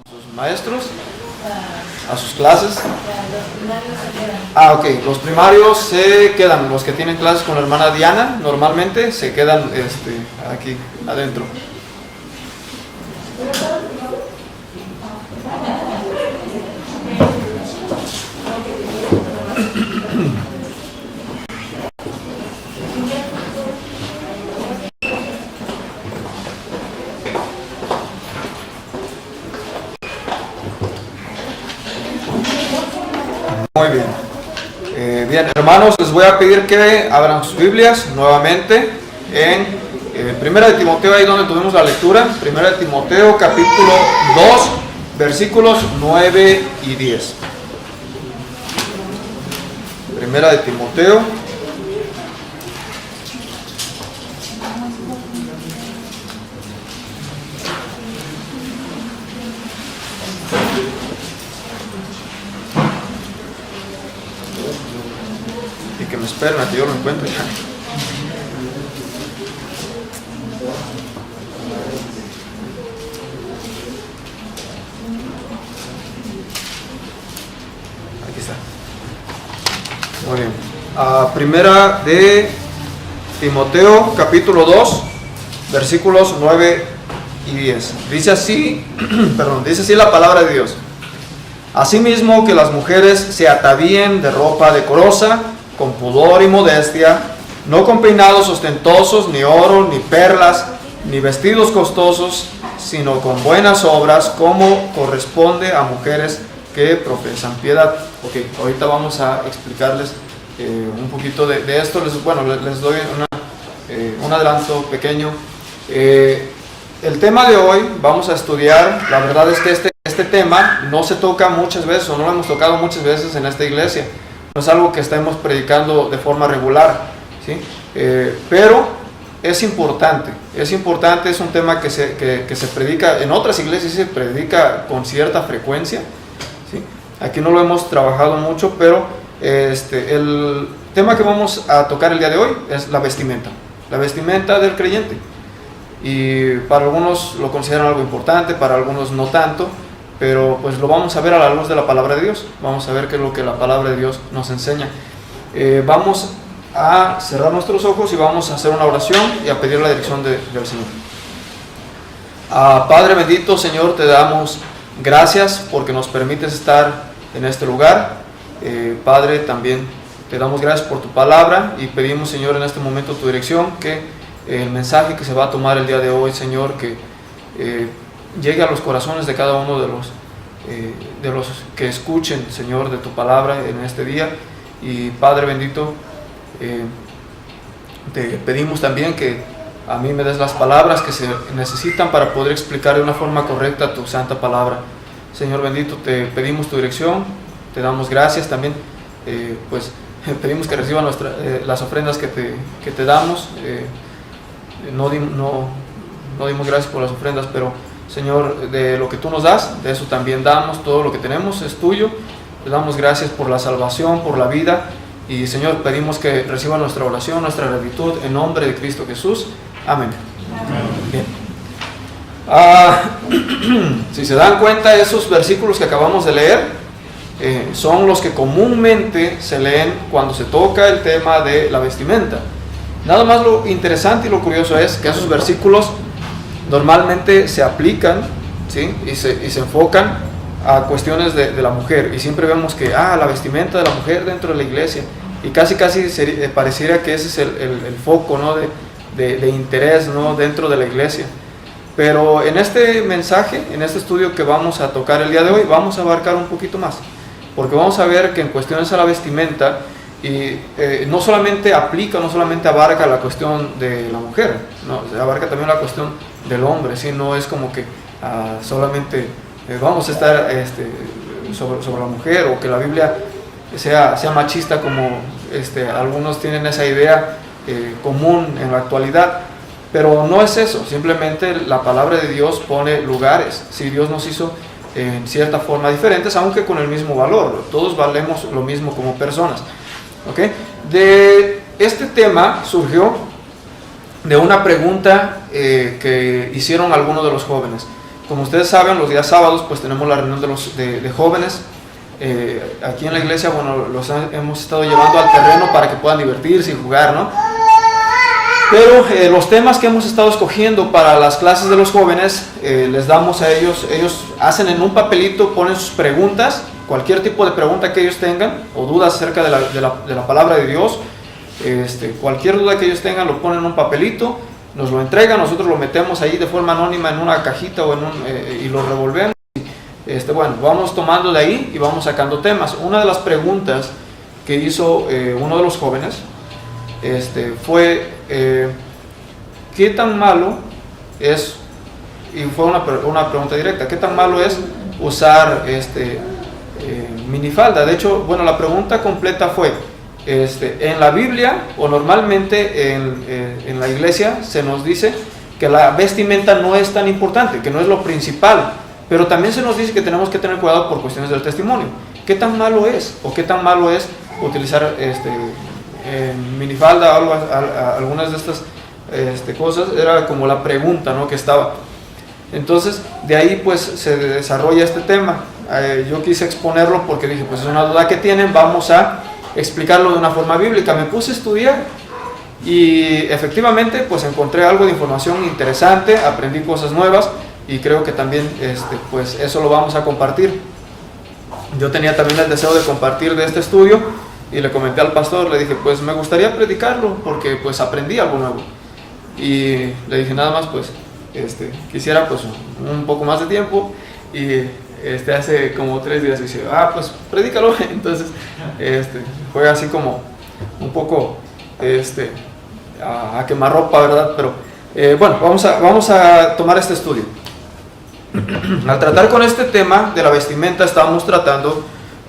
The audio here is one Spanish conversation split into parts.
sus maestros, a sus clases. Ok, los primarios se quedan, los que tienen clases con la hermana Diana, normalmente se quedan aquí adentro. Muy bien. Bien, hermanos, les voy a pedir que abran sus Biblias nuevamente en 1 de Timoteo, ahí donde tuvimos la lectura. 1 de Timoteo, capítulo 2, versículos 9 y 10. 1 de Timoteo. Que me esperen a que yo lo encuentre. Aquí está. Muy bien. Primera de Timoteo, capítulo 2, versículos 9 y 10. Dice así, dice así la palabra de Dios. Asimismo, que las mujeres se atavíen de ropa decorosa, con pudor y modestia, no con peinados ostentosos, ni oro, ni perlas, ni vestidos costosos, sino con buenas obras, como corresponde a mujeres que profesan piedad. Ok, ahorita vamos a explicarles un poquito de esto. Les doy un adelanto pequeño. El tema de hoy vamos a estudiar, la verdad es que este tema no se toca muchas veces, o no lo hemos tocado muchas veces en esta iglesia. No es algo que estemos predicando de forma regular, ¿sí? Pero es importante, es un tema que se predica, en otras iglesias se predica con cierta frecuencia, ¿sí? Aquí no lo hemos trabajado mucho, pero el tema que vamos a tocar el día de hoy es la vestimenta del creyente. Y para algunos lo consideran algo importante, para algunos no tanto, pero pues lo vamos a ver a la luz de la palabra de Dios. Vamos a ver qué es lo que la palabra de Dios nos enseña. Vamos a cerrar nuestros ojos y vamos a hacer una oración y a pedir la dirección del Señor. Padre bendito, Señor, te damos gracias porque nos permites estar en este lugar. Padre, también te damos gracias por tu palabra y pedimos, Señor, en este momento tu dirección, que el mensaje que se va a tomar el día de hoy, Señor, que llegue a los corazones de cada uno de los que escuchen, Señor, de tu palabra en este día. Y Padre bendito, te pedimos también que a mí me des las palabras que se necesitan para poder explicar de una forma correcta tu santa palabra. Señor bendito, te pedimos tu dirección, te damos gracias también, pedimos que reciban las ofrendas que te damos. No dimos gracias por las ofrendas, pero Señor, de lo que tú nos das, de eso también damos. Todo lo que tenemos es tuyo. Te damos gracias por la salvación, por la vida. Y Señor, pedimos que reciba nuestra oración, nuestra gratitud, en nombre de Cristo Jesús. Amén. Bien. Si se dan cuenta, esos versículos que acabamos de leer son los que comúnmente se leen cuando se toca el tema de la vestimenta. Nada más lo interesante y lo curioso es que esos versículos normalmente se aplican, ¿sí? y se enfocan a cuestiones de la mujer, y siempre vemos que la vestimenta de la mujer dentro de la iglesia, y casi pareciera que ese es el foco, ¿no? de interés, ¿no? dentro de la iglesia. Pero en este mensaje, en este estudio que vamos a tocar el día de hoy, vamos a abarcar un poquito más, porque vamos a ver que en cuestiones a la vestimenta, y no solamente abarca la cuestión de la mujer, no, abarca también la cuestión del hombre, ¿sí? No es como que solamente vamos a estar sobre la mujer, o que la Biblia sea machista, como algunos tienen esa idea común en la actualidad. Pero no es eso, simplemente la palabra de Dios pone lugares. Si Dios nos hizo en cierta forma diferentes, aunque con el mismo valor, todos valemos lo mismo como personas. ¿Okay? De este tema surgió de una pregunta que hicieron algunos de los jóvenes. como ustedes saben, los días sábados pues tenemos la reunión de jóvenes. Aquí en la iglesia, bueno, los hemos estado llevando al terreno para que puedan divertirse y jugar, ¿no? Pero los temas que hemos estado escogiendo para las clases de los jóvenes, les damos a ellos hacen en un papelito, ponen sus preguntas, cualquier tipo de pregunta que ellos tengan, o dudas acerca de la palabra de Dios, cualquier duda que ellos tengan lo ponen en un papelito, nos lo entregan, nosotros lo metemos ahí de forma anónima en una cajita o y lo revolvemos. Bueno, vamos tomando de ahí y vamos sacando temas. Una de las preguntas que hizo uno de los jóvenes fue ¿qué tan malo es? Y fue una pregunta directa, ¿qué tan malo es usar minifalda? De hecho, bueno, la pregunta completa fue en la Biblia o normalmente en la iglesia se nos dice que la vestimenta no es tan importante, que no es lo principal, pero también se nos dice que tenemos que tener cuidado por cuestiones del testimonio. ¿Qué tan malo es? ¿O qué tan malo es utilizar minifalda? Algunas de estas cosas era como la pregunta, ¿no?, que estaba. Entonces de ahí pues se desarrolla este tema. Yo quise exponerlo porque dije, pues es una duda que tienen, vamos a explicarlo de una forma bíblica. Me puse a estudiar y efectivamente pues encontré algo de información interesante, aprendí cosas nuevas y creo que también pues eso lo vamos a compartir. Yo tenía también el deseo de compartir de este estudio y le comenté al pastor, le dije, pues me gustaría predicarlo porque pues aprendí algo nuevo. Y le dije, nada más pues quisiera pues un poco más de tiempo. Y hace como 3 días dice, pues predícalo. Entonces fue así como un poco a quemarropa, ¿verdad? Pero bueno, vamos a tomar este estudio. Al tratar con este tema de la vestimenta, estábamos tratando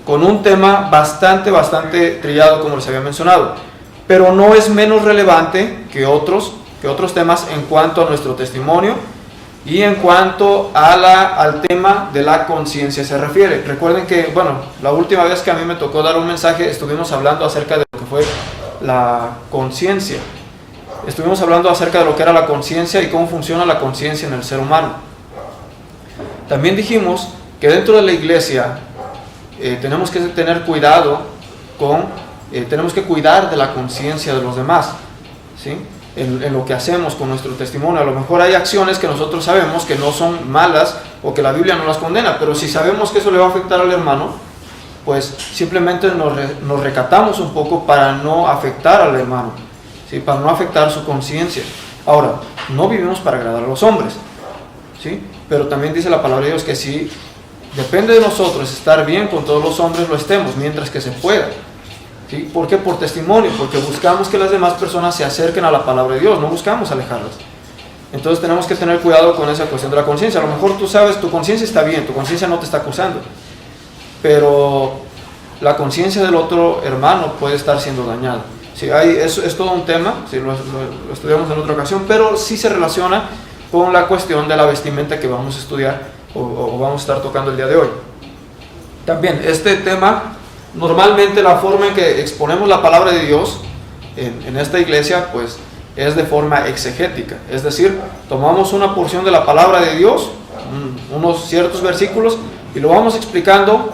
con un tema bastante trillado, como les había mencionado, pero no es menos relevante que otros temas en cuanto a nuestro testimonio y en cuanto al tema de la conciencia se refiere. Recuerden que, bueno, la última vez que a mí me tocó dar un mensaje, estuvimos hablando acerca de lo que fue la conciencia. Estuvimos hablando acerca de lo que era la conciencia y cómo funciona la conciencia en el ser humano. También dijimos que dentro de la iglesia tenemos que tener cuidado tenemos que cuidar de la conciencia de los demás, ¿sí? En lo que hacemos con nuestro testimonio. A lo mejor hay acciones que nosotros sabemos que no son malas o que la Biblia no las condena, pero si sabemos que eso le va a afectar al hermano, pues simplemente nos recatamos un poco para no afectar al hermano, ¿sí? Para no afectar su conciencia. Ahora, no vivimos para agradar a los hombres, ¿sí? Pero también dice la palabra de Dios que si depende de nosotros estar bien con todos los hombres, lo estemos mientras que se pueda, ¿sí? ¿Por qué? Por testimonio, porque buscamos que las demás personas se acerquen a la palabra de Dios, no buscamos alejarlas. Entonces tenemos que tener cuidado con esa cuestión de la conciencia. A lo mejor tú sabes, tu conciencia está bien, tu conciencia no te está acusando, pero la conciencia del otro hermano puede estar siendo dañada. Sí, es todo un tema, sí, lo estudiamos en otra ocasión, pero sí se relaciona con la cuestión de la vestimenta que vamos a estudiar o vamos a estar tocando el día de hoy. También este tema, normalmente la forma en que exponemos la palabra de Dios en esta iglesia pues es de forma exegética, es decir, tomamos una porción de la palabra de Dios, unos ciertos versículos, y lo vamos explicando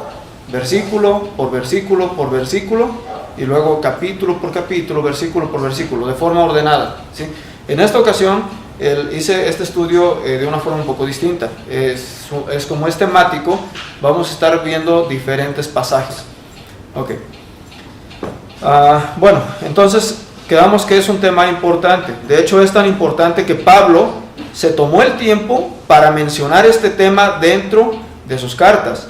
versículo por versículo por versículo, y luego capítulo por capítulo, versículo por versículo, de forma ordenada, ¿sí? En esta ocasión hice este estudio de una forma un poco distinta. Es como es temático, vamos a estar viendo diferentes pasajes. Ok. Bueno, entonces quedamos que es un tema importante. De hecho, es tan importante que Pablo se tomó el tiempo para mencionar este tema dentro de sus cartas,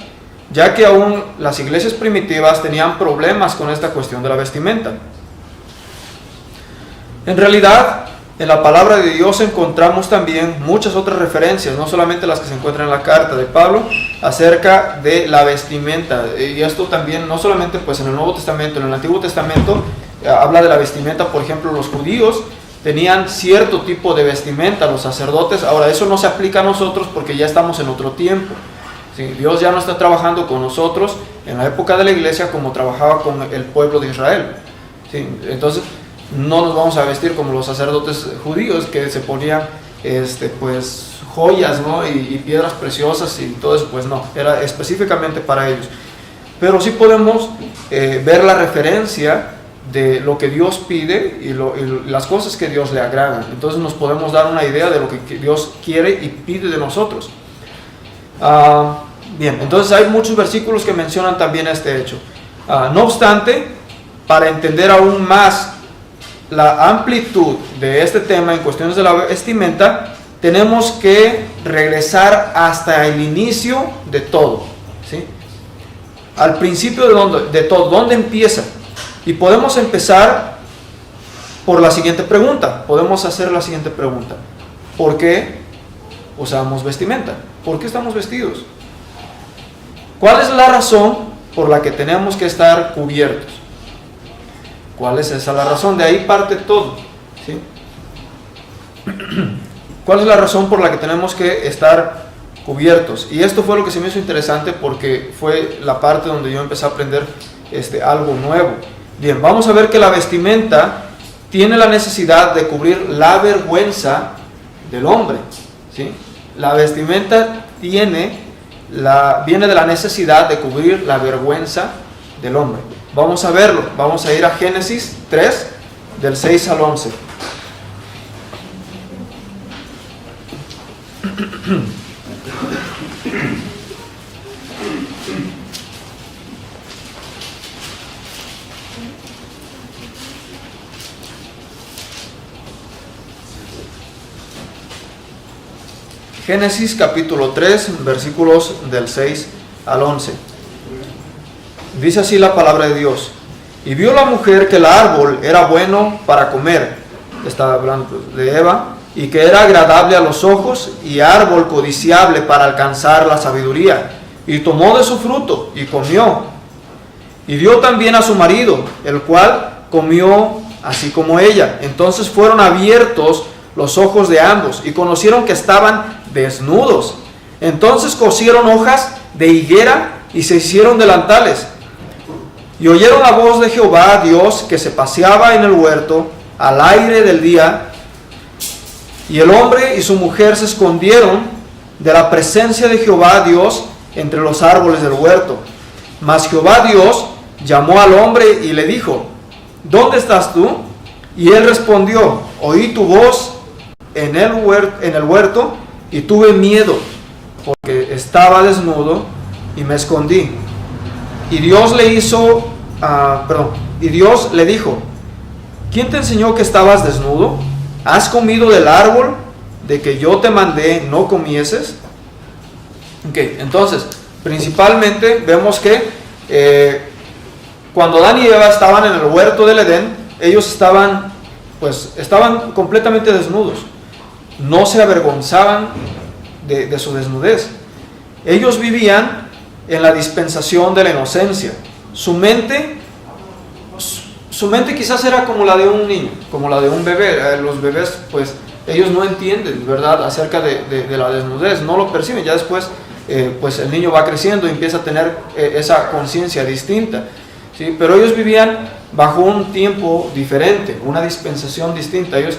ya que aún las iglesias primitivas tenían problemas con esta cuestión de la vestimenta. En realidad, en la palabra de Dios encontramos también muchas otras referencias, no solamente las que se encuentran en la carta de Pablo, acerca de la vestimenta. Y esto también, no solamente pues en el Nuevo Testamento, en el Antiguo Testamento habla de la vestimenta. Por ejemplo, los judíos tenían cierto tipo de vestimenta, los sacerdotes. Ahora, eso no se aplica a nosotros porque ya estamos en otro tiempo, ¿sí? Dios ya no está trabajando con nosotros en la época de la iglesia como trabajaba con el pueblo de Israel, ¿sí? Entonces, no nos vamos a vestir como los sacerdotes judíos que se ponían pues joyas, ¿no? y piedras preciosas y todo eso, pues no, era específicamente para ellos. Pero sí podemos ver la referencia de lo que Dios pide y las cosas que Dios le agradan. Entonces nos podemos dar una idea de lo que Dios quiere y pide de nosotros. Bien, entonces hay muchos versículos que mencionan también este hecho. No obstante, para entender aún más la amplitud de este tema en cuestiones de la vestimenta, tenemos que regresar hasta el inicio de todo, ¿sí? Al principio de todo, ¿dónde empieza? Y podemos empezar por la siguiente pregunta. Podemos hacer la siguiente pregunta: ¿por qué usamos vestimenta? ¿Por qué estamos vestidos? ¿Cuál es la razón por la que tenemos que estar cubiertos? ¿Cuál es esa la razón? De ahí parte todo, ¿sí? ¿Cuál es la razón por la que tenemos que estar cubiertos? Y esto fue lo que se me hizo interesante, porque fue la parte donde yo empecé a aprender algo nuevo. Bien, vamos a ver que la vestimenta tiene la necesidad de cubrir la vergüenza del hombre, ¿sí? La vestimenta viene de la necesidad de cubrir la vergüenza del hombre. Vamos a verlo, vamos a ir a Génesis 3, del 6 al 11. Génesis capítulo 3, versículos del 6 al 11. Dice así la palabra de Dios: y vio la mujer que el árbol era bueno para comer, está hablando de Eva, y que era agradable a los ojos y árbol codiciable para alcanzar la sabiduría, y tomó de su fruto y comió, y dio también a su marido, el cual comió así como ella. Entonces fueron abiertos los ojos de ambos y conocieron que estaban desnudos. Entonces cosieron hojas de higuera y se hicieron delantales. Y oyeron la voz de Jehová Dios que se paseaba en el huerto al aire del día. Y el hombre y su mujer se escondieron de la presencia de Jehová Dios entre los árboles del huerto. Mas Jehová Dios llamó al hombre y le dijo: ¿dónde estás tú? Y él respondió: oí tu voz en el huerto y tuve miedo, porque estaba desnudo y me escondí. Y Dios le dijo: ¿quién te enseñó que estabas desnudo? ¿Has comido del árbol de que yo te mandé no comieses? Entonces, principalmente vemos que cuando Adán y Eva estaban en el huerto del Edén, ellos estaban completamente desnudos. No se avergonzaban de su desnudez. Ellos vivían en la dispensación de la inocencia. Su mente quizás era como la de un niño, como la de un bebé. Los bebés, pues, ellos no entienden, ¿verdad?, acerca de la desnudez, no lo perciben. Ya después, pues, el niño va creciendo y empieza a tener esa conciencia distinta, ¿sí? Pero ellos vivían bajo un tiempo diferente, una dispensación distinta. Ellos,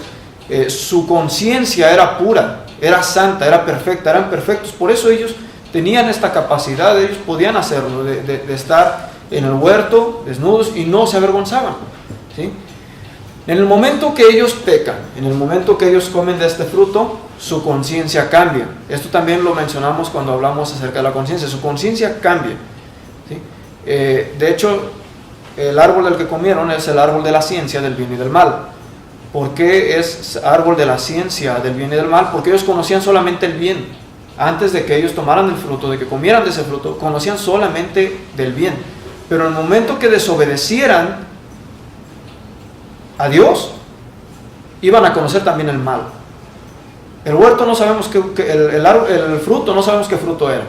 su conciencia era pura, era santa, era perfecta, eran perfectos. Por eso ellos tenían esta capacidad, ellos podían hacerlo, de estar en el huerto desnudos y no se avergonzaban, ¿sí? En el momento que ellos pecan, en el momento que ellos comen de este fruto, su conciencia cambia. Esto también lo mencionamos cuando hablamos acerca de la conciencia. Su conciencia cambia, ¿sí? De hecho, el árbol del que comieron es el árbol de la ciencia del bien y del mal. ¿Por qué es árbol de la ciencia del bien y del mal? Porque ellos conocían solamente el bien. Antes de que ellos tomaran el fruto, de que comieran de ese fruto, conocían solamente del bien. Pero en el momento que desobedecieran a Dios, iban a conocer también el mal. El huerto no sabemos el fruto no sabemos qué fruto era,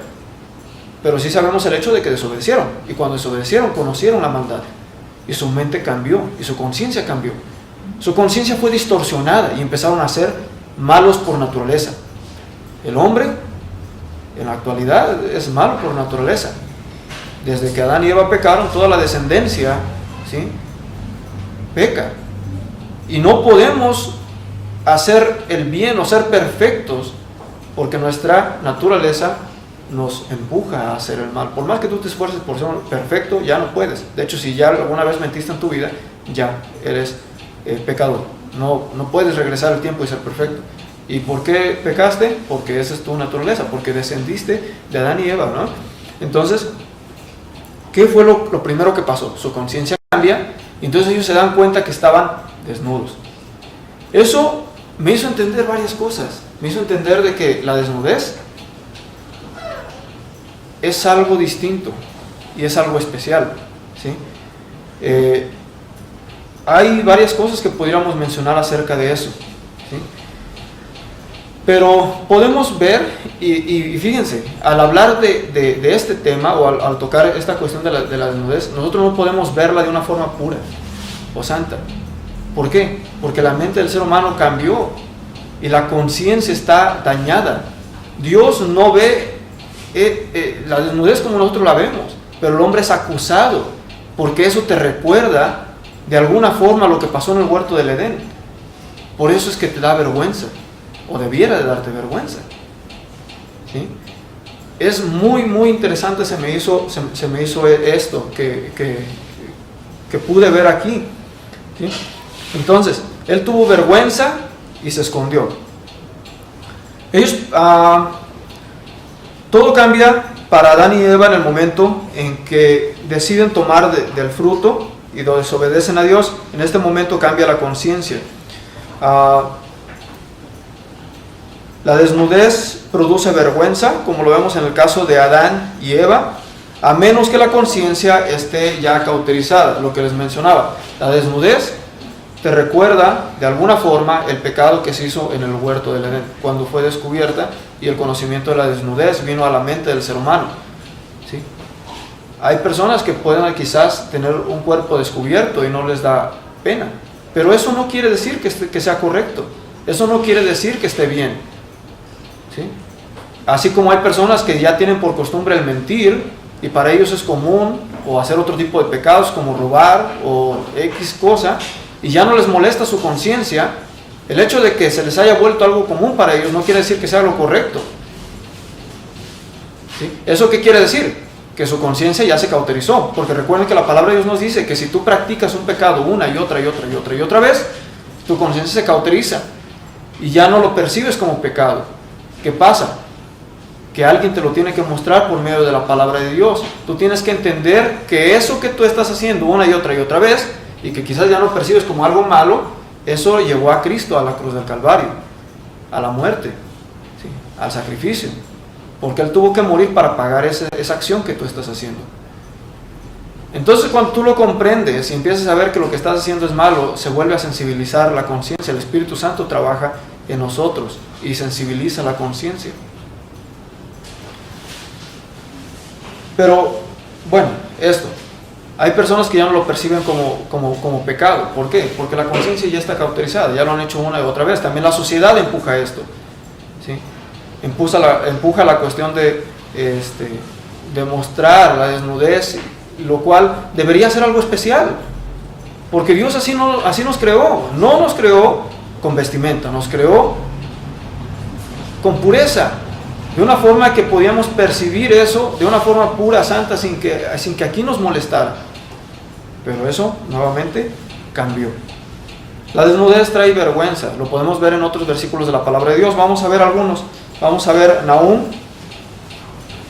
pero sí sabemos el hecho de que desobedecieron. Y cuando desobedecieron, conocieron la maldad. Y su mente cambió, y su conciencia cambió. Su conciencia fue distorsionada y empezaron a ser malos por naturaleza. El hombre, en la actualidad, es malo por naturaleza. Desde que Adán y Eva pecaron, toda la descendencia, ¿sí?, peca. Y no podemos hacer el bien o ser perfectos porque nuestra naturaleza nos empuja a hacer el mal. Por más que tú te esfuerces por ser perfecto, ya no puedes. De hecho, si ya alguna vez mentiste en tu vida, ya eres pecador. No puedes regresar el tiempo y ser perfecto. ¿Y por qué pecaste? Porque esa es tu naturaleza, porque descendiste de Adán y Eva, ¿no? Entonces, ¿qué fue lo primero que pasó? Su conciencia cambia, y entonces ellos se dan cuenta que estaban desnudos. Eso me hizo entender varias cosas. Me hizo entender de que la desnudez es algo distinto y es algo especial, ¿sí? Hay varias cosas que podríamos mencionar acerca de eso, ¿sí? Pero podemos ver, y fíjense, al hablar de este tema o al tocar esta cuestión de la desnudez, nosotros no podemos verla de una forma pura o santa. ¿Por qué? Porque la mente del ser humano cambió y la conciencia está dañada. Dios no ve la desnudez como nosotros la vemos, pero el hombre es acusado porque eso te recuerda de alguna forma lo que pasó en el huerto del Edén. Por eso es que te da vergüenza, o debiera de darte vergüenza, ¿sí? Es muy interesante, se me hizo esto que pude ver aquí, ¿sí? Entonces, él tuvo vergüenza y se escondió. Ellos, todo cambia para Adán y Eva en el momento en que deciden tomar del fruto y desobedecen a Dios. En este momento cambia la conciencia. La desnudez produce vergüenza, como lo vemos en el caso de Adán y Eva, a menos que la conciencia esté ya cauterizada, lo que les mencionaba. La desnudez te recuerda de alguna forma el pecado que se hizo en el huerto del Edén, cuando fue descubierta y el conocimiento de la desnudez vino a la mente del ser humano, ¿sí? Hay personas que pueden quizás tener un cuerpo descubierto y no les da pena, pero eso no quiere decir que sea correcto, eso no quiere decir que esté bien, ¿sí? Así como hay personas que ya tienen por costumbre el mentir y para ellos es común, o hacer otro tipo de pecados como robar o X cosa, y ya no les molesta su conciencia, el hecho de que se les haya vuelto algo común para ellos no quiere decir que sea lo correcto, ¿sí? ¿Eso qué quiere decir? Que su conciencia ya se cauterizó, porque recuerden que la palabra de Dios nos dice que si tú practicas un pecado una y otra vez, tu conciencia se cauteriza y ya no lo percibes como pecado. ¿Qué pasa? Que alguien te lo tiene que mostrar por medio de la palabra de Dios. Tú tienes que entender que eso que tú estás haciendo una y otra vez, y que quizás ya no percibes como algo malo, eso llevó a Cristo a la cruz del Calvario, a la muerte, ¿sí? Al sacrificio, porque Él tuvo que morir para pagar esa acción que tú estás haciendo. Entonces, cuando tú lo comprendes y empiezas a ver que lo que estás haciendo es malo, se vuelve a sensibilizar la conciencia. El Espíritu Santo trabaja en nosotros y sensibiliza la conciencia. Pero, bueno, esto, hay personas que ya no lo perciben como pecado. ¿Por qué? Porque la conciencia ya está cauterizada, ya lo han hecho una y otra vez. También la sociedad empuja esto, ¿sí? Empuja la cuestión de mostrar la desnudez, lo cual debería ser algo especial, porque Dios así nos creó. No nos creó con vestimenta, nos creó con pureza, de una forma que podíamos percibir eso de una forma pura, santa, sin que aquí nos molestara. Pero eso nuevamente cambió. La desnudez trae vergüenza, lo podemos ver en otros versículos de la palabra de Dios. Vamos a ver algunos. Vamos a ver Nahum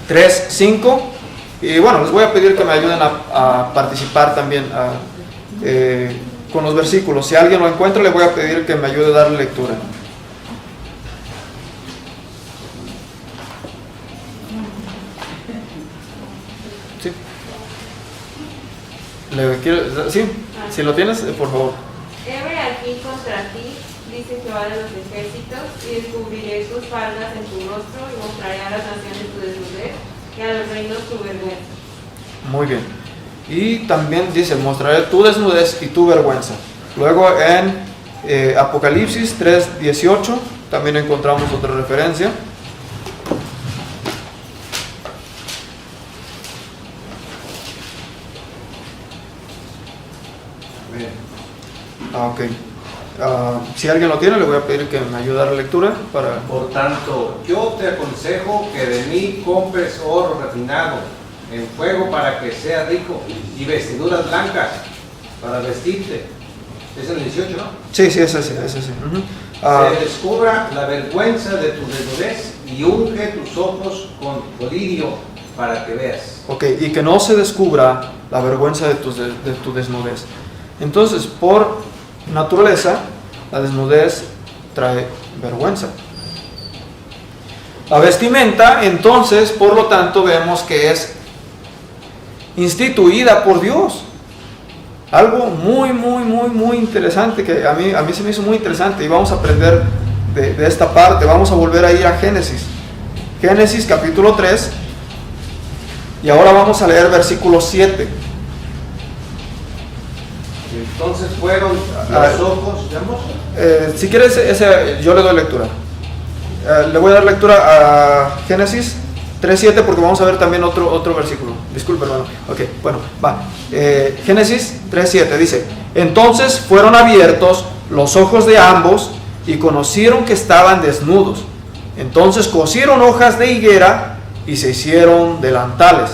3:5. Y bueno, les voy a pedir que me ayuden a participar también con los versículos. Si alguien lo encuentra, le voy a pedir que me ayude a darle lectura. ¿Sí? ¿Sí? Si lo tienes, por favor. Heme aquí contra ti, dice Jehová de los ejércitos, y descubriré tus faldas en tu rostro, y mostraré a las naciones tu desnudez, y a los reinos tu vergüenza. Muy bien. Y también dice, mostraré tu desnudez y tu vergüenza. Luego en Apocalipsis 3:18 también encontramos otra referencia. Ok. Si alguien lo tiene, le voy a pedir que me ayude a la lectura para... Por tanto, yo te aconsejo que de mí compres oro refinado en fuego para que seas rico y vestiduras blancas para vestirte. Es el 18, ¿no? Sí, es ese. Uh-huh. Se descubra la vergüenza de tu desnudez y unge tus ojos con colirio para que veas. Ok, y que no se descubra la vergüenza de tu desnudez. Entonces, por naturaleza, la desnudez trae vergüenza. La vestimenta, entonces, por lo tanto, vemos que es instituida por Dios. Algo muy interesante que a mí se me hizo muy interesante, y vamos a aprender de esta parte. Vamos a volver a ir a Génesis. Génesis capítulo 3, y ahora vamos a leer versículo 7. Entonces fueron los ojos de ambos. Si quieres, yo le doy lectura. Le voy a dar lectura a Génesis 3.7 porque vamos a ver también otro versículo. Disculpe, hermano. Ok, bueno, va. Génesis 3.7 dice: entonces fueron abiertos los ojos de ambos y conocieron que estaban desnudos. Entonces cosieron hojas de higuera y se hicieron delantales.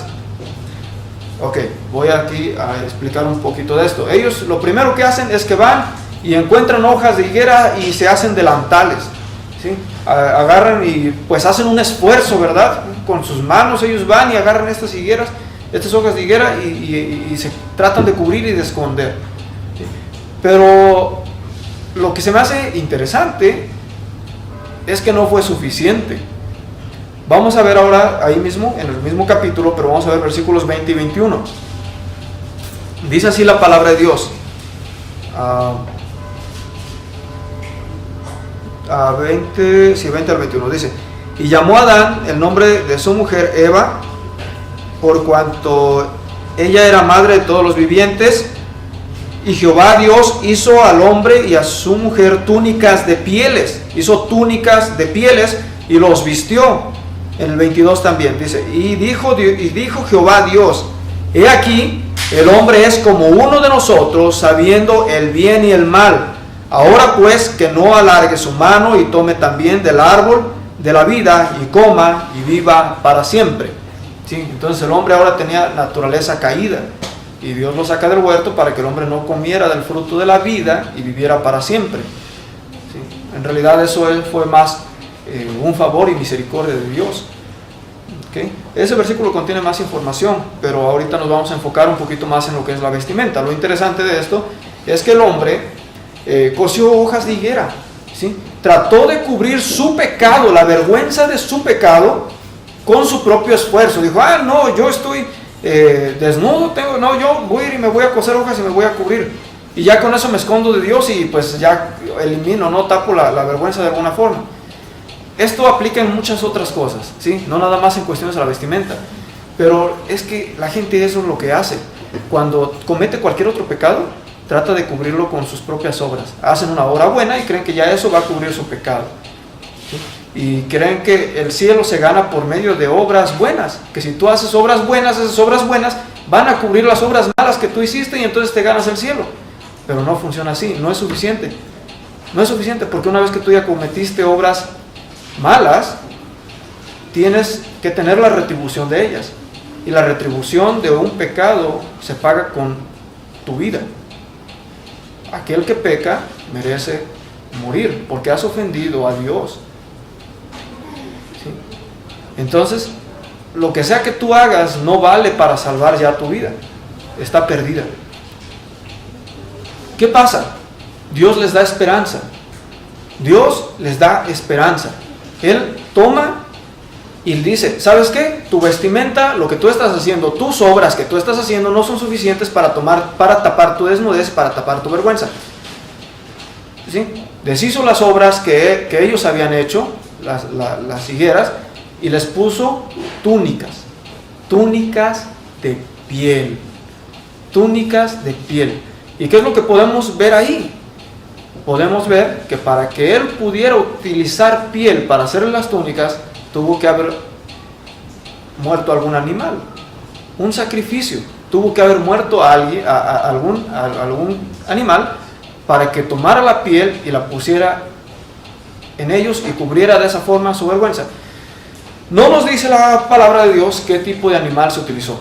Ok, voy aquí a explicar un poquito de esto. Ellos lo primero que hacen es que van y encuentran hojas de higuera y se hacen delantales, ¿sí? Agarran y pues hacen un esfuerzo, ¿verdad? Con sus manos ellos van y agarran estas higueras, estas hojas de higuera y se tratan de cubrir y de esconder, ¿sí? Pero lo que se me hace interesante es que no fue suficiente. Vamos a ver ahora ahí mismo, en el mismo capítulo, pero vamos a ver versículos 20 y 21. Dice así la palabra de Dios. 20 al 21 dice: y llamó a Adán el nombre de su mujer Eva, por cuanto ella era madre de todos los vivientes. Y Jehová Dios hizo al hombre y a su mujer túnicas de pieles. Hizo túnicas de pieles y los vistió. En el 22 también dice: y dijo Jehová Dios: he aquí, el hombre es como uno de nosotros, sabiendo el bien y el mal. Ahora pues, que no alargue su mano y tome también del árbol de la vida y coma y viva para siempre. ¿Sí? Entonces el hombre ahora tenía naturaleza caída y Dios lo saca del huerto para que el hombre no comiera del fruto de la vida y viviera para siempre. ¿Sí? En realidad eso fue más un favor y misericordia de Dios. ¿Okay? Ese versículo contiene más información, pero ahorita nos vamos a enfocar un poquito más en lo que es la vestimenta. Lo interesante de esto es que el hombre cosió hojas de higuera, ¿sí? Trató de cubrir su pecado, la vergüenza de su pecado, con su propio esfuerzo. Dijo: no, yo estoy desnudo, yo voy a ir y me voy a coser hojas y me voy a cubrir, y ya con eso me escondo de Dios y pues ya elimino, no tapo la vergüenza de alguna forma. Esto aplica en muchas otras cosas, ¿sí? No nada más en cuestiones de la vestimenta, pero es que la gente eso es lo que hace. Cuando comete cualquier otro pecado, trata de cubrirlo con sus propias obras. Hacen una obra buena y creen que ya eso va a cubrir su pecado, ¿sí? Y creen que el cielo se gana por medio de obras buenas, que si tú haces obras buenas, esas obras buenas van a cubrir las obras malas que tú hiciste y entonces te ganas el cielo. Pero no funciona así, no es suficiente. No es suficiente, porque una vez que tú ya cometiste obras malas, tienes que tener la retribución de ellas, y la retribución de un pecado se paga con tu vida. Aquel que peca merece morir porque has ofendido a Dios, ¿sí? Entonces, lo que sea que tú hagas no vale para salvar ya tu vida, está perdida. ¿Qué pasa? Dios les da esperanza. Dios les da esperanza. Él toma y dice: ¿sabes qué? Tu vestimenta, lo que tú estás haciendo, tus obras que tú estás haciendo no son suficientes para tapar tu desnudez, para tapar tu vergüenza. ¿Sí? Deshizo las obras que ellos habían hecho, las higueras, y les puso túnicas de piel. Túnicas de piel. ¿Y qué es lo que podemos ver ahí? Podemos ver que para que él pudiera utilizar piel para hacer las túnicas, tuvo que haber muerto algún animal, un sacrificio. Tuvo que haber muerto a algún animal para que tomara la piel y la pusiera en ellos y cubriera de esa forma su vergüenza. No nos dice la palabra de Dios qué tipo de animal se utilizó,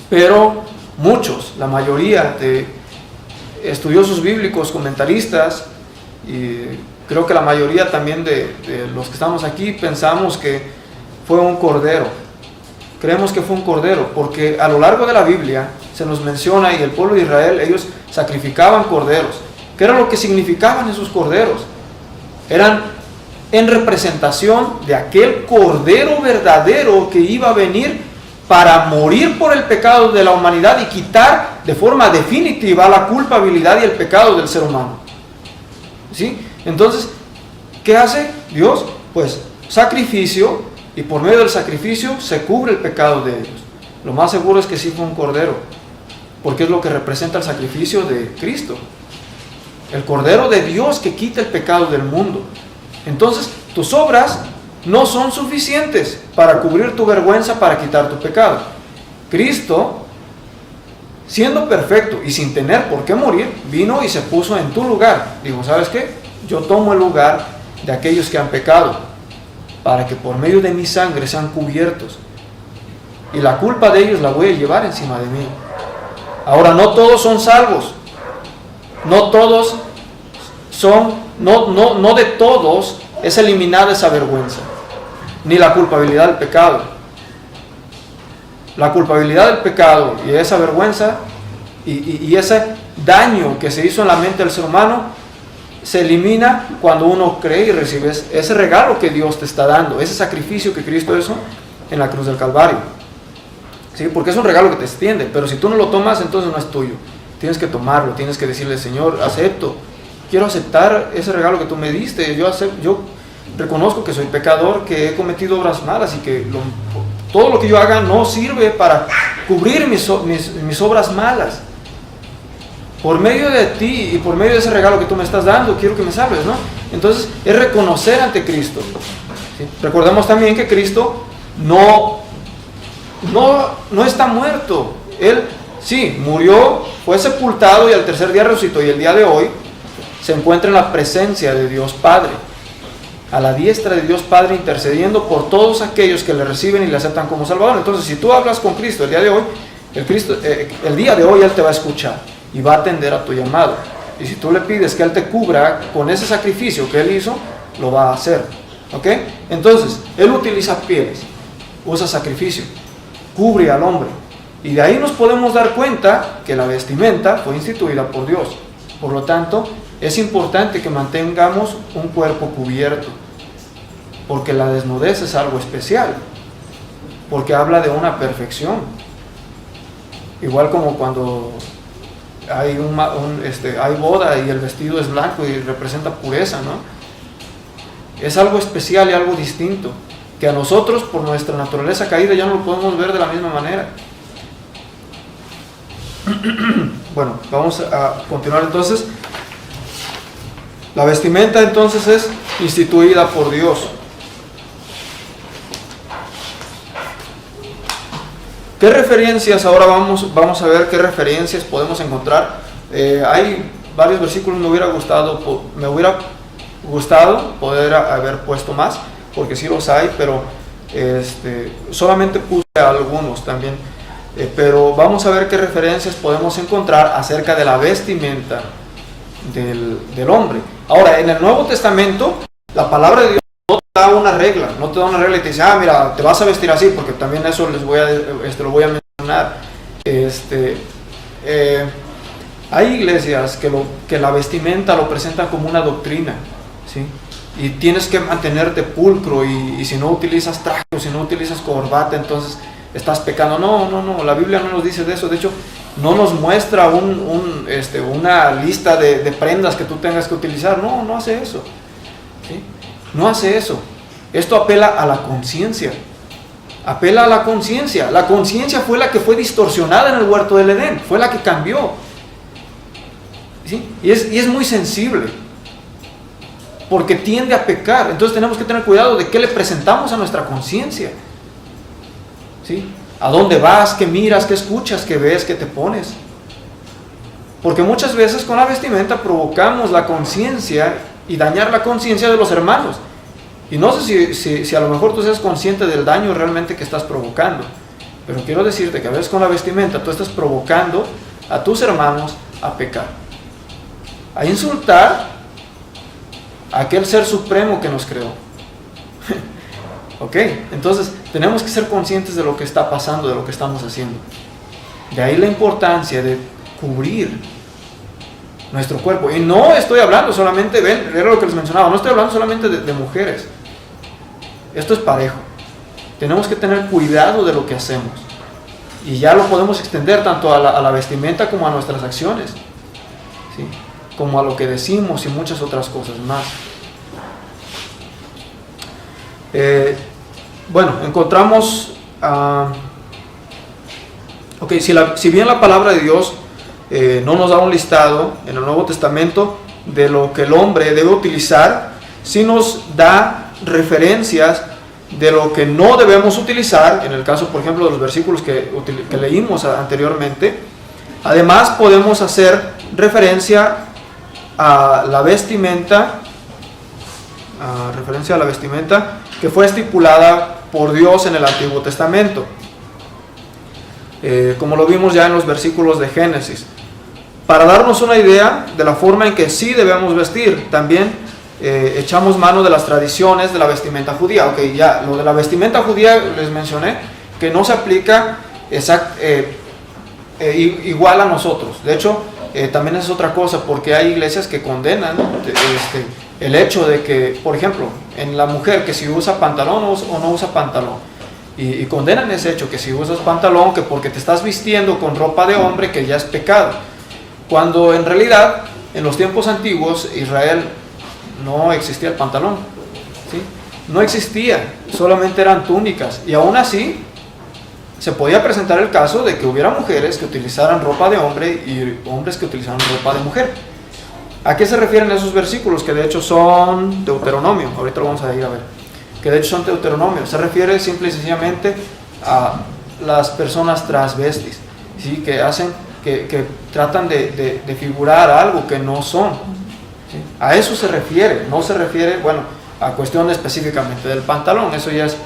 pero muchos, la mayoría de estudiosos bíblicos, comentaristas, y creo que la mayoría también de los que estamos aquí, pensamos que fue un cordero. Creemos que fue un cordero, porque a lo largo de la Biblia se nos menciona, y el pueblo de Israel, ellos sacrificaban corderos. ¿Qué era lo que significaban esos corderos? Eran en representación de aquel cordero verdadero que iba a venir para morir por el pecado de la humanidad y quitar de forma definitiva la culpabilidad y el pecado del ser humano. ¿Sí? Entonces, ¿qué hace Dios? Pues sacrificio, y por medio del sacrificio se cubre el pecado de ellos. Lo más seguro es que sí fue un cordero, porque es lo que representa el sacrificio de Cristo, el cordero de Dios que quita el pecado del mundo. Entonces, tus obras no son suficientes para cubrir tu vergüenza, para quitar tu pecado. Cristo, siendo perfecto y sin tener por qué morir, vino y se puso en tu lugar. Digo, ¿sabes qué? Yo tomo el lugar de aquellos que han pecado, para que por medio de mi sangre sean cubiertos, y la culpa de ellos la voy a llevar encima de mí. Ahora, no todos son salvos, no todos son, no de todos es eliminada esa vergüenza, ni la culpabilidad del pecado. La culpabilidad del pecado y esa vergüenza y ese daño que se hizo en la mente del ser humano se elimina cuando uno cree y recibe ese regalo que Dios te está dando, ese sacrificio que Cristo hizo en la cruz del Calvario. ¿Sí? Porque es un regalo que te extiende, pero si tú no lo tomas, entonces no es tuyo. Tienes que tomarlo, tienes que decirle, Señor, acepto, quiero aceptar ese regalo que tú me diste. Yo reconozco que soy pecador, que he cometido obras malas y que todo lo que yo haga no sirve para cubrir mis obras malas. Por medio de ti y por medio de ese regalo que tú me estás dando, quiero que me salves, ¿no? Entonces, es reconocer ante Cristo. ¿Sí? Recordemos también que Cristo no está muerto. Él sí, murió, fue sepultado y al tercer día resucitó, y el día de hoy se encuentra en la presencia de Dios Padre, a la diestra de Dios Padre, intercediendo por todos aquellos que le reciben y le aceptan como Salvador. Entonces, si tú hablas con Cristo el día de hoy, el día de hoy Él te va a escuchar y va a atender a tu llamado. Y si tú le pides que Él te cubra con ese sacrificio que Él hizo, lo va a hacer. ¿Ok? Entonces, Él utiliza pieles, usa sacrificio, cubre al hombre. Y de ahí nos podemos dar cuenta que la vestimenta fue instituida por Dios. Por lo tanto, es importante que mantengamos un cuerpo cubierto, porque la desnudez es algo especial, porque habla de una perfección. Igual como cuando hay hay boda y el vestido es blanco y representa pureza, ¿no? Es algo especial y algo distinto, que a nosotros, por nuestra naturaleza caída, ya no lo podemos ver de la misma manera. Bueno, vamos a continuar entonces. La vestimenta entonces es instituida por Dios. ¿Qué referencias? Ahora vamos a ver qué referencias podemos encontrar. Hay varios versículos, me hubiera gustado poder haber puesto más, porque sí los hay, pero solamente puse algunos también. Pero vamos a ver qué referencias podemos encontrar acerca de la vestimenta del hombre. Ahora, en el Nuevo Testamento, la palabra de Dios no te da una regla, y te dice, mira, te vas a vestir así, porque también eso lo voy a mencionar. Hay iglesias que la vestimenta lo presentan como una doctrina, ¿sí? Y tienes que mantenerte pulcro, y si no utilizas traje o si no utilizas corbata, entonces estás pecando. No, la Biblia no nos dice de eso. De hecho, no nos muestra una lista de prendas que tú tengas que utilizar. No hace eso, ¿sí? No hace eso. Esto apela a la conciencia. Apela a la conciencia. La conciencia fue la que fue distorsionada en el huerto del Edén, fue la que cambió, ¿sí? Y es muy sensible, porque tiende a pecar. Entonces tenemos que tener cuidado de qué le presentamos a nuestra conciencia, ¿sí? ¿A dónde vas? ¿Qué miras? ¿Qué escuchas? ¿Qué ves? ¿Qué te pones? Porque muchas veces con la vestimenta provocamos la conciencia y dañar la conciencia de los hermanos. Y no sé si a lo mejor tú seas consciente del daño realmente que estás provocando. Pero quiero decirte que a veces con la vestimenta tú estás provocando a tus hermanos a pecar, a insultar a aquel ser supremo que nos creó. Ok, entonces tenemos que ser conscientes de lo que está pasando, de lo que estamos haciendo. De ahí la importancia de cubrir nuestro cuerpo. Y no estoy hablando solamente, ven, era lo que les mencionaba, no estoy hablando solamente de mujeres. Esto es parejo. Tenemos que tener cuidado de lo que hacemos. Y ya lo podemos extender tanto a la vestimenta como a nuestras acciones, ¿sí? Como a lo que decimos y muchas otras cosas más. Bueno, encontramos, si bien la palabra de Dios no nos da un listado en el Nuevo Testamento de lo que el hombre debe utilizar, sí nos da referencias de lo que no debemos utilizar, en el caso, por ejemplo, de los versículos que leímos anteriormente. Además, podemos hacer referencia a la vestimenta, que fue estipulada por Dios en el Antiguo Testamento, como lo vimos ya en los versículos de Génesis, para darnos una idea de la forma en que sí debemos vestir. También echamos mano de las tradiciones de la vestimenta judía. Ok, ya, lo de la vestimenta judía les mencioné que no se aplica igual a nosotros. De hecho, también es otra cosa, porque hay iglesias que condenan el hecho de que, por ejemplo, en la mujer, que si usa pantalón o no usa pantalón, y condenan ese hecho, que si usas pantalón, que porque te estás vistiendo con ropa de hombre, que ya es pecado, cuando en realidad en los tiempos antiguos Israel no existía el pantalón, ¿sí? No existía, solamente eran túnicas, y aún así se podía presentar el caso de que hubiera mujeres que utilizaran ropa de hombre y hombres que utilizaran ropa de mujer. ¿A qué se refieren esos versículos? Que de hecho son Deuteronomio, ahorita lo vamos a ir a ver, que de hecho son Deuteronomio. Se refiere simple y sencillamente a las personas transvestis, ¿sí? Que tratan de figurar algo que no son, ¿sí? A eso se refiere, no se refiere, bueno, a cuestión específicamente del pantalón. Eso ya es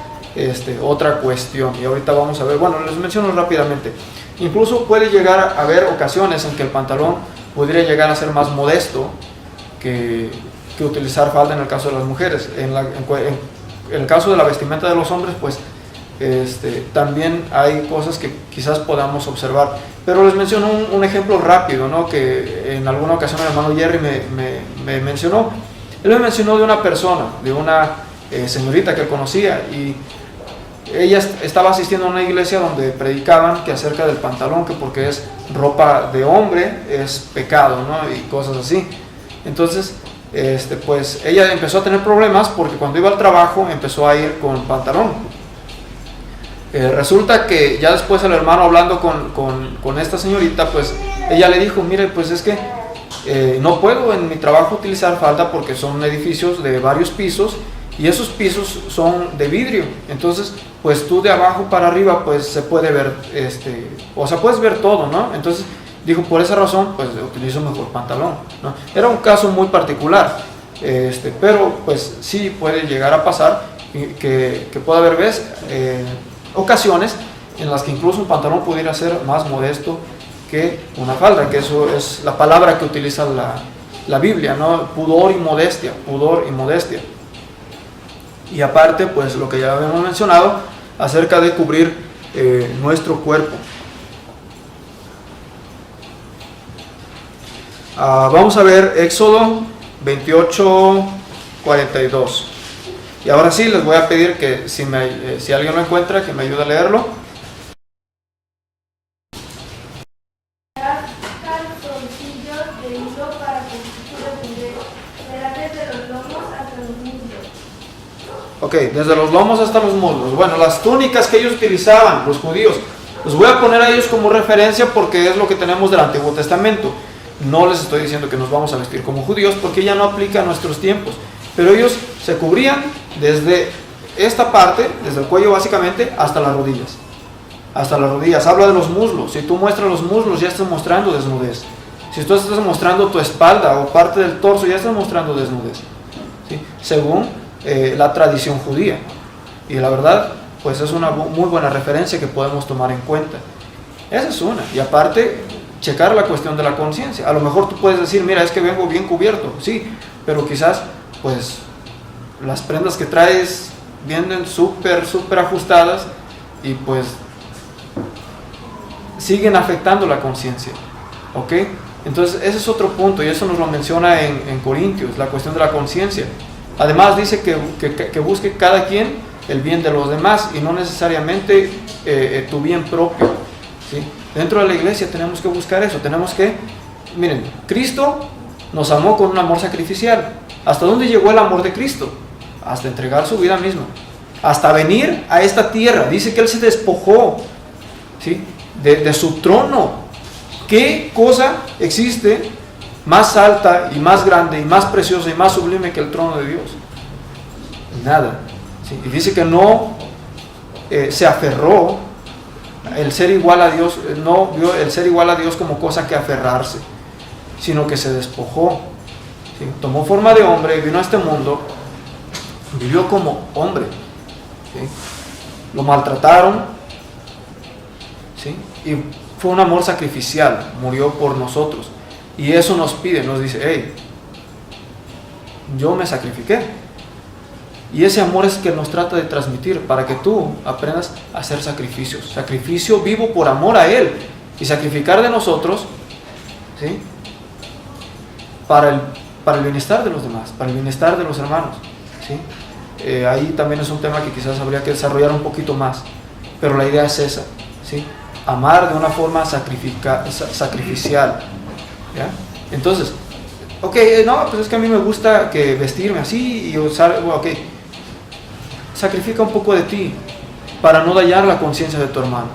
otra cuestión, y ahorita vamos a ver. Bueno, les menciono rápidamente. Incluso puede llegar a haber ocasiones en que el pantalón podría llegar a ser más modesto que utilizar falda en el caso de las mujeres. En el caso de la vestimenta de los hombres, pues también hay cosas que quizás podamos observar, pero les menciono un ejemplo rápido, ¿no? Que en alguna ocasión el hermano Jerry me mencionó. Él me mencionó de una persona, de una señorita que él conocía, y ella estaba asistiendo a una iglesia donde predicaban que acerca del pantalón, que porque es ropa de hombre es pecado, ¿no? Y cosas así. Entonces, pues ella empezó a tener problemas porque cuando iba al trabajo empezó a ir con pantalón. Resulta que ya después el hermano, hablando con esta señorita, pues ella le dijo: mire, pues es que no puedo en mi trabajo utilizar falda porque son edificios de varios pisos y esos pisos son de vidrio, entonces pues tú de abajo para arriba pues se puede ver, o sea, puedes ver todo, ¿no? Entonces dijo, por esa razón pues utilizo mejor pantalón, ¿no? Era un caso muy particular, pero pues sí puede llegar a pasar que pueda haber ocasiones en las que incluso un pantalón pudiera ser más modesto que una falda, que eso es la palabra que utiliza la Biblia, ¿no? Pudor y modestia, pudor y modestia. Y aparte, pues lo que ya habíamos mencionado acerca de cubrir nuestro cuerpo. Vamos a ver Éxodo 28:42. Y ahora sí, les voy a pedir que si alguien lo encuentra, que me ayude a leerlo. Calzoncillos de hilo para que será desde los lomos hasta los muslos. Ok, desde los lomos hasta los muslos. Bueno, las túnicas que ellos utilizaban, los judíos, los voy a poner a ellos como referencia porque es lo que tenemos del Antiguo Testamento. No les estoy diciendo que nos vamos a vestir como judíos porque ya no aplica a nuestros tiempos. Pero ellos se cubrían desde esta parte, desde el cuello básicamente, hasta las rodillas. Hasta las rodillas. Habla de los muslos. Si tú muestras los muslos, ya estás mostrando desnudez. Si tú estás mostrando tu espalda o parte del torso, ya estás mostrando desnudez, ¿sí? Según la tradición judía. Y la verdad, pues es una muy buena referencia que podemos tomar en cuenta. Esa es una. Y aparte, checar la cuestión de la conciencia. A lo mejor tú puedes decir, mira, es que vengo bien cubierto, sí, pero quizás, pues, las prendas que traes vienen súper ajustadas y pues siguen afectando la conciencia, ¿ok? Entonces ese es otro punto y eso nos lo menciona en Corintios, la cuestión de la conciencia. Además dice que busque cada quien el bien de los demás y no necesariamente tu bien propio, ¿sí? Dentro de la iglesia tenemos que buscar eso, tenemos que, miren, Cristo nos amó con un amor sacrificial. ¿Hasta dónde llegó el amor de Cristo? Hasta entregar su vida misma, hasta venir a esta tierra. Dice que Él se despojó, ¿sí? de su trono. ¿Qué cosa existe más alta y más grande y más preciosa y más sublime que el trono de Dios? Nada, ¿sí? Y dice que no se aferró el ser igual a Dios, no vio el ser igual a Dios como cosa que aferrarse, sino que se despojó, ¿sí? Tomó forma de hombre, vino a este mundo, vivió como hombre, ¿sí? Lo maltrataron, ¿sí? Y fue un amor sacrificial, murió por nosotros. Y eso nos pide, nos dice, hey, yo me sacrifiqué. Y ese amor es que nos trata de transmitir para que tú aprendas a hacer sacrificios. Sacrificio vivo por amor a Él. Y sacrificar de nosotros, ¿sí? Para el bienestar de los demás, para el bienestar de los hermanos, ¿sí? Ahí también es un tema que quizás habría que desarrollar un poquito más. Pero la idea es esa, ¿sí? Amar de una forma sacrificial, ¿ya? Entonces, ok, no, pues es que a mí me gusta que vestirme así y usar, ok, sacrifica un poco de ti para no dañar la conciencia de tu hermano.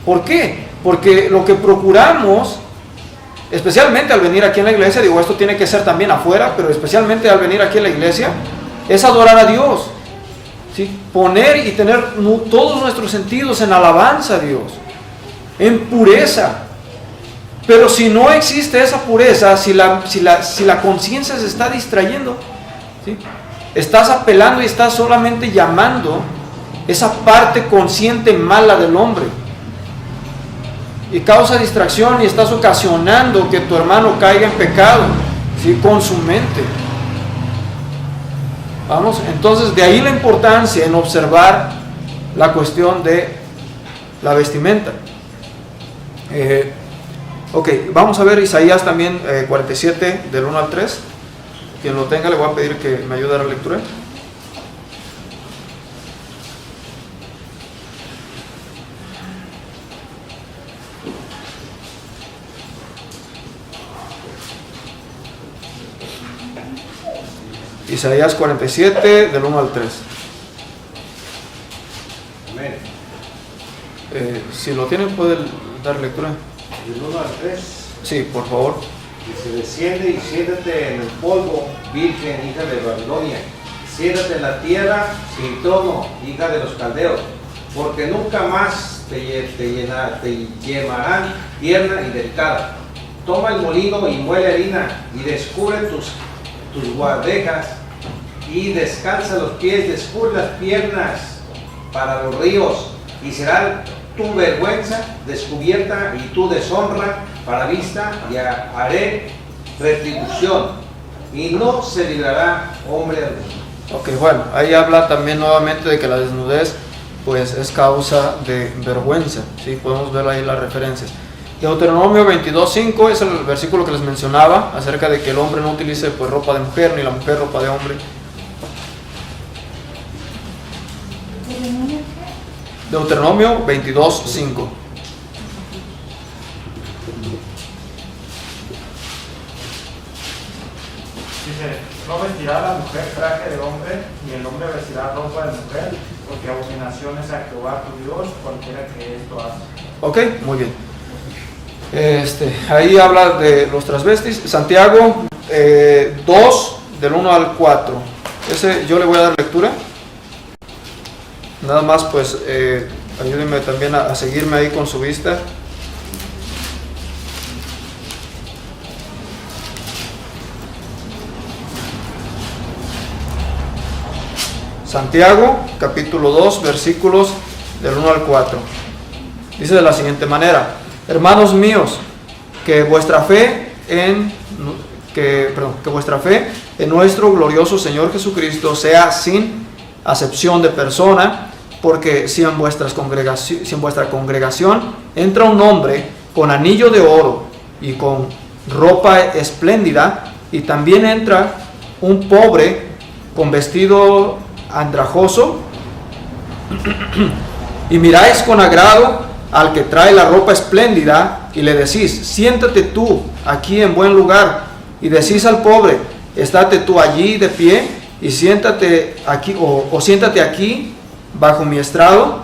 ¿Por qué? Porque lo que procuramos, especialmente al venir aquí en la iglesia, digo, esto tiene que ser también afuera, pero especialmente al venir aquí en la iglesia, es adorar a Dios, ¿sí? Poner y tener todos nuestros sentidos en alabanza a Dios, en pureza. Pero si no existe esa pureza, si la conciencia se está distrayendo, ¿sí? Estás apelando y estás solamente llamando esa parte consciente mala del hombre y causa distracción y estás ocasionando que tu hermano caiga en pecado, ¿sí? Con su mente. Vamos, entonces de ahí la importancia en observar la cuestión de la vestimenta. Ok, vamos a ver Isaías también 47 del 1 al 3. Quien lo tenga le voy a pedir que me ayude a la lectura. Isaías 47 del 1 al 3. Amén. Si lo tienen, pueden dar lectura. Del 1 al 3. Sí, por favor. Dice, desciende y siéntate en el polvo, virgen, hija de Babilonia. Siéntate en la tierra sin trono, hija de los caldeos, porque nunca más te llamarán tierna y delicada. Toma el molino y muele harina, y descubre tus guardejas, y descansa los pies, descubre las piernas para los ríos, y será tu vergüenza descubierta y tu deshonra para vista, y haré retribución, y no se librará hombre alguno. Ok, bueno, ahí habla también nuevamente de que la desnudez pues es causa de vergüenza, ¿sí? Podemos ver ahí las referencias. Deuteronomio 22:5 es el versículo que les mencionaba acerca de que el hombre no utilice pues ropa de mujer ni la mujer ropa de hombre. Deuteronomio 22:5. Dice, no vestirá la mujer traje de hombre, ni el hombre vestirá ropa de mujer, porque abominación es a Jehová tu Dios, cualquiera que esto hace. Ok, muy bien. Ahí habla de los transvestis. Santiago 2 del 1 al 4. Ese yo le voy a dar lectura. Nada más pues ayúdenme también a seguirme ahí con su vista. Santiago, capítulo 2, versículos del 1 al 4. Dice de la siguiente manera: hermanos míos, que vuestra fe en nuestro glorioso Señor Jesucristo sea sin acepción de persona, porque si en vuestra congregación entra un hombre con anillo de oro y con ropa espléndida, y también entra un pobre con vestido andrajoso, y miráis con agrado al que trae la ropa espléndida, y le decís: siéntate tú aquí en buen lugar, y decís al pobre: estate tú allí de pie, y siéntate aquí, o siéntate aquí bajo mi estrado,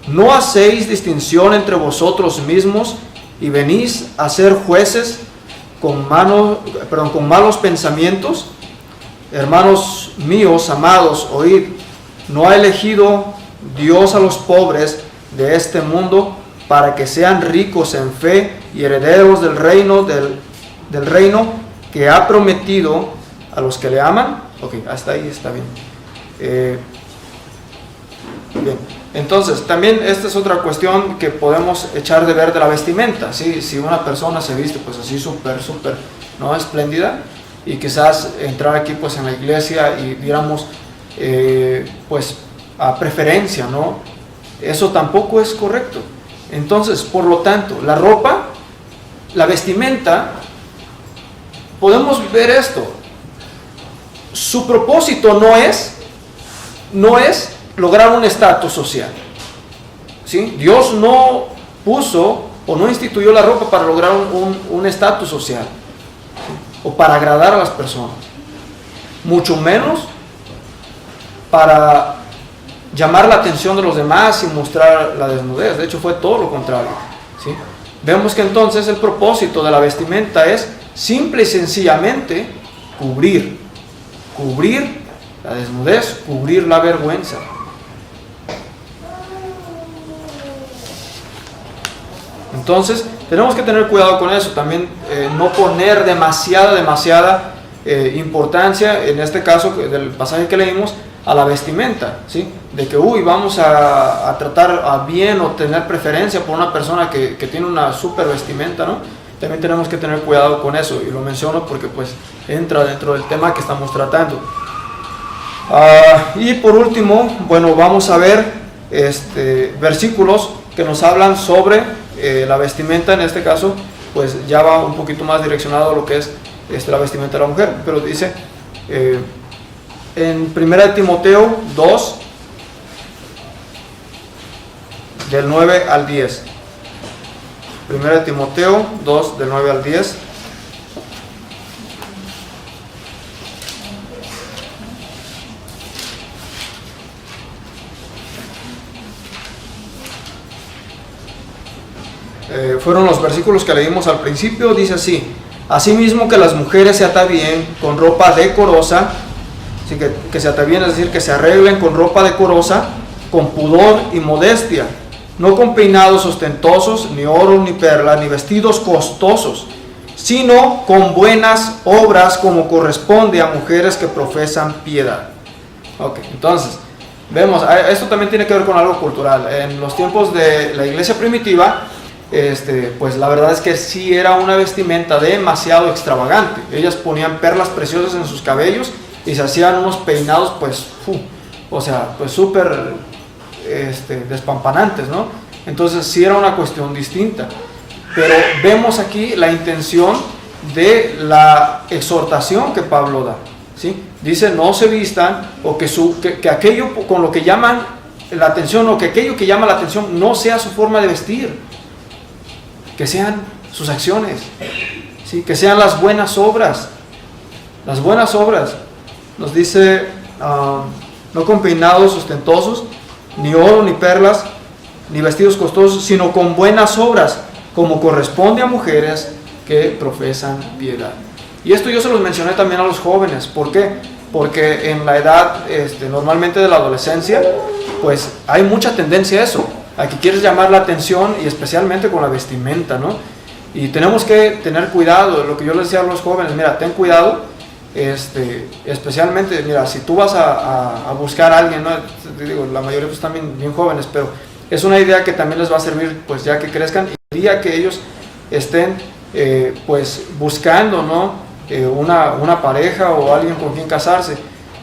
¿no hacéis distinción entre vosotros mismos y venís a ser jueces con malos pensamientos? Hermanos míos, amados, oíd, ¿no ha elegido Dios a los pobres de este mundo para que sean ricos en fe y herederos del reino que ha prometido a los que le aman? Ok, hasta ahí está bien. Bien, entonces también esta es otra cuestión que podemos echar de ver de la vestimenta, ¿sí? Si una persona se viste pues así súper, ¿no?, espléndida, y quizás entrar aquí pues en la iglesia y viéramos pues a preferencia, ¿no? Eso tampoco es correcto. Entonces, por lo tanto, la ropa, la vestimenta, podemos ver esto. Su propósito no es lograr un estatus social, ¿sí? Dios no puso o no instituyó la ropa para lograr un estatus social, ¿sí?, o para agradar a las personas, mucho menos para llamar la atención de los demás y mostrar la desnudez. De hecho, fue todo lo contrario, ¿sí? Vemos que entonces el propósito de la vestimenta es simple y sencillamente cubrir la desnudez, cubrir la vergüenza. Entonces tenemos que tener cuidado con eso, también no poner demasiada importancia, en este caso del pasaje que leímos, a la vestimenta, ¿sí? De que vamos a tratar a bien o tener preferencia por una persona que tiene una super vestimenta, ¿no? También tenemos que tener cuidado con eso, y lo menciono porque pues entra dentro del tema que estamos tratando. Y por último, bueno, vamos a ver versículos que nos hablan sobre la vestimenta. En este caso pues ya va un poquito más direccionado a lo que es la vestimenta de la mujer, pero dice en 1 Timoteo 2 del 9 al 10. 1 Timoteo 2 del 9 al 10. Fueron los versículos que leímos al principio. Dice así: asimismo que las mujeres se atavíen con ropa decorosa, así que se atavíen, es decir, que se arreglen con ropa decorosa, con pudor y modestia, no con peinados ostentosos, ni oro, ni perlas, ni vestidos costosos, sino con buenas obras, como corresponde a mujeres que profesan piedad. Ok, entonces vemos, esto también tiene que ver con algo cultural. En los tiempos de la iglesia primitiva, pues la verdad es que sí era una vestimenta demasiado extravagante. Ellas ponían perlas preciosas en sus cabellos y se hacían unos peinados pues súper despampanantes, ¿no? Entonces sí era una cuestión distinta, pero vemos aquí la intención de la exhortación que Pablo da, ¿sí? Dice: no se vistan, o que aquello con lo que llaman la atención, o que aquello que llama la atención no sea su forma de vestir, que sean sus acciones, ¿sí? Que sean las buenas obras. Las buenas obras, nos dice, no con peinados ostentosos, ni oro, ni perlas, ni vestidos costosos, sino con buenas obras, como corresponde a mujeres que profesan piedad. Y esto yo se los mencioné también a los jóvenes. ¿Por qué? Porque en la edad normalmente de la adolescencia, pues hay mucha tendencia a eso, a que quieres llamar la atención, y especialmente con la vestimenta, ¿no? Y tenemos que tener cuidado. Lo que yo les decía a los jóvenes: mira, ten cuidado especialmente, mira, si tú vas a buscar a alguien, ¿no? Te digo, la mayoría pues están bien jóvenes, pero es una idea que también les va a servir, pues ya que crezcan, y el día que ellos estén pues buscando, ¿no? Una pareja o alguien con quien casarse,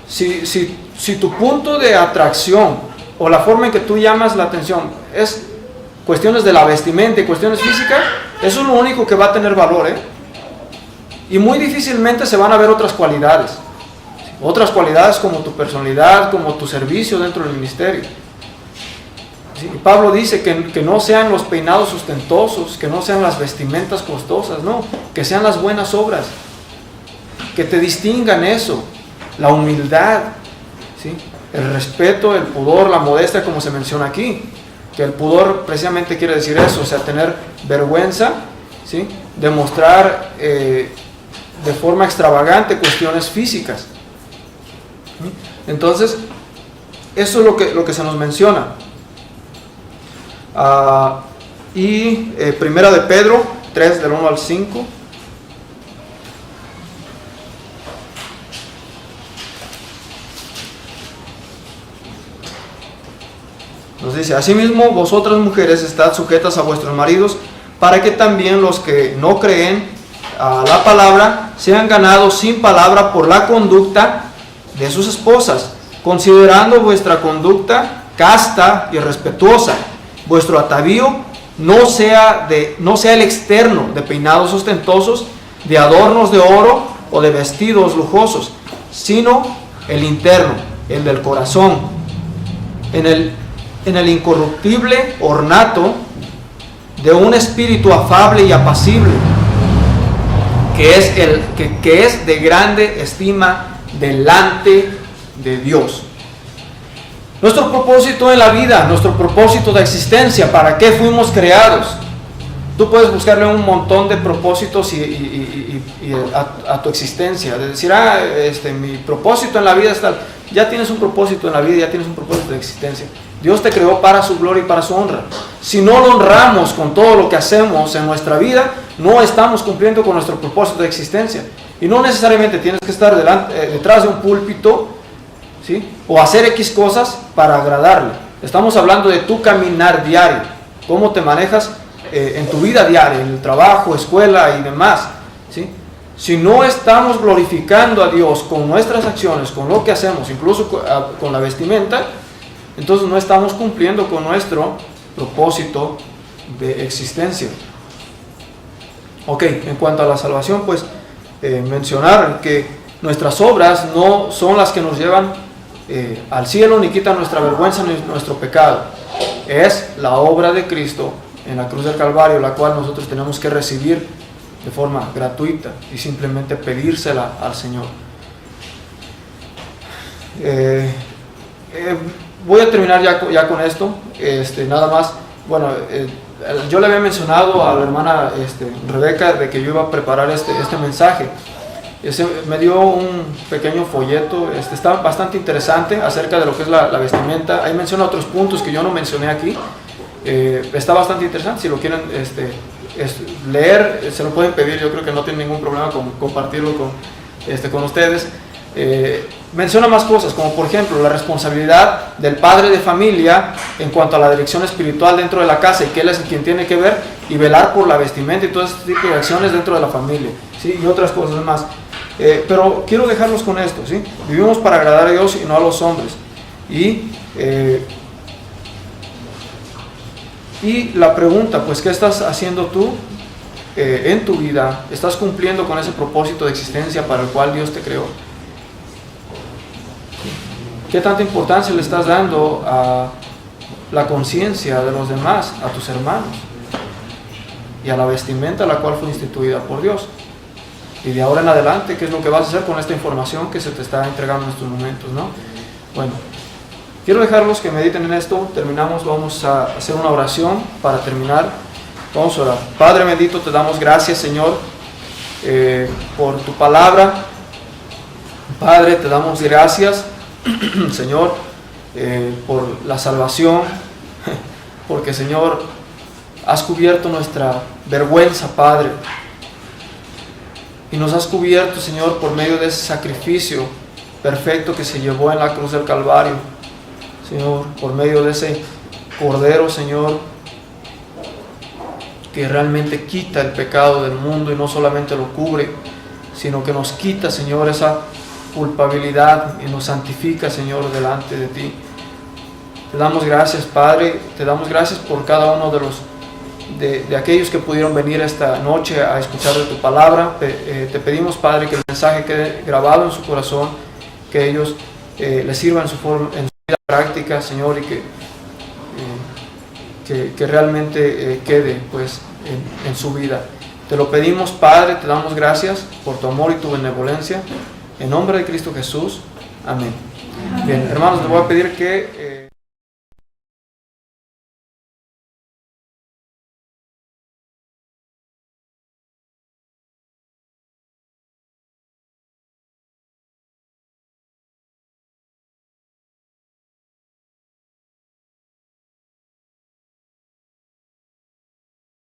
si tu punto de atracción o la forma en que tú llamas la atención es cuestiones de la vestimenta y cuestiones físicas, eso es lo único que va a tener valor, y muy difícilmente se van a ver otras cualidades como tu personalidad, como tu servicio dentro del ministerio. ¿Sí? Y Pablo dice que no sean los peinados ostentosos, que no sean las vestimentas costosas, no, que sean las buenas obras, que te distingan eso, la humildad, ¿sí? El respeto, el pudor, la modestia, como se menciona aquí, que el pudor precisamente quiere decir eso, o sea, tener vergüenza, ¿sí? Demostrar de forma extravagante cuestiones físicas. ¿Sí? Entonces, eso es lo que se nos menciona. Y primera de Pedro 3, del 1 al 5. Nos dice: asimismo, vosotras mujeres estad sujetas a vuestros maridos, para que también los que no creen a la palabra sean ganados sin palabra por la conducta de sus esposas, considerando vuestra conducta casta y respetuosa. Vuestro atavío no sea el externo de peinados ostentosos, de adornos de oro o de vestidos lujosos, sino el interno, el del corazón, en el incorruptible ornato de un espíritu afable y apacible, que es de grande estima delante de Dios. Nuestro propósito en la vida, nuestro propósito de existencia, ¿para qué fuimos creados? Tú puedes buscarle un montón de propósitos a tu existencia, de decir, mi propósito en la vida es tal. Ya tienes un propósito en la vida, ya tienes un propósito de existencia. Dios te creó para su gloria y para su honra. Si no lo honramos con todo lo que hacemos en nuestra vida, no estamos cumpliendo con nuestro propósito de existencia. Y no necesariamente tienes que estar detrás de un púlpito, ¿sí? O hacer X cosas para agradarle. Estamos hablando de tu caminar diario, cómo te manejas en tu vida diaria, en el trabajo, escuela y demás, ¿sí? Si no estamos glorificando a Dios con nuestras acciones, con lo que hacemos, incluso con la vestimenta, entonces no estamos cumpliendo con nuestro propósito de existencia. Ok, en cuanto a la salvación, pues mencionar que nuestras obras no son las que nos llevan al cielo, ni quitan nuestra vergüenza ni nuestro pecado. Es la obra de Cristo en la cruz del Calvario, la cual nosotros tenemos que recibir de forma gratuita y simplemente pedírsela al Señor. Voy a terminar ya con esto. Nada más, bueno, yo le había mencionado a la hermana Rebeca de que yo iba a preparar este mensaje. Me dio un pequeño folleto, está bastante interesante acerca de lo que es la vestimenta. Ahí menciona otros puntos que yo no mencioné aquí. Está bastante interesante. Si lo quieren leer, se lo pueden pedir. Yo creo que no tienen ningún problema con compartirlo con ustedes. Menciona más cosas, como por ejemplo la responsabilidad del padre de familia en cuanto a la dirección espiritual dentro de la casa, y que él es quien tiene que ver y velar por la vestimenta y todo este tipo de acciones dentro de la familia, ¿sí? Y otras cosas más. Pero quiero dejarlos con esto, ¿sí? Vivimos para agradar a Dios y no a los hombres. Y la pregunta, pues, ¿qué estás haciendo tú en tu vida? ¿Estás cumpliendo con ese propósito de existencia para el cual Dios te creó? ¿Qué tanta importancia le estás dando a la conciencia de los demás, a tus hermanos? Y a la vestimenta la cual fue instituida por Dios. Y de ahora en adelante, ¿qué es lo que vas a hacer con esta información que se te está entregando en estos momentos, ¿no? Bueno, quiero dejarlos que mediten en esto. Terminamos, vamos a hacer una oración para terminar. Vamos a orar. Padre bendito, te damos gracias, Señor, por tu palabra. Padre, te damos gracias, Señor, por la salvación, porque, Señor, has cubierto nuestra vergüenza, Padre. y nos has cubierto, Señor, por medio de ese sacrificio perfecto que se llevó en la cruz del Calvario, Señor, por medio de ese Cordero, Señor, que realmente quita el pecado del mundo y no solamente lo cubre, sino que nos quita, Señor, esa culpabilidad y nos santifica, Señor, delante de ti. Te damos gracias, Padre, te damos gracias por cada uno de aquellos que pudieron venir esta noche a escuchar de tu palabra. Te pedimos, Padre, que el mensaje quede grabado en su corazón, que ellos les sirva en su vida práctica, Señor, y que realmente quede pues en su vida. Te lo pedimos, Padre, te damos gracias por tu amor y tu benevolencia. En nombre de Cristo Jesús. Amén. Bien, hermanos, les voy a pedir que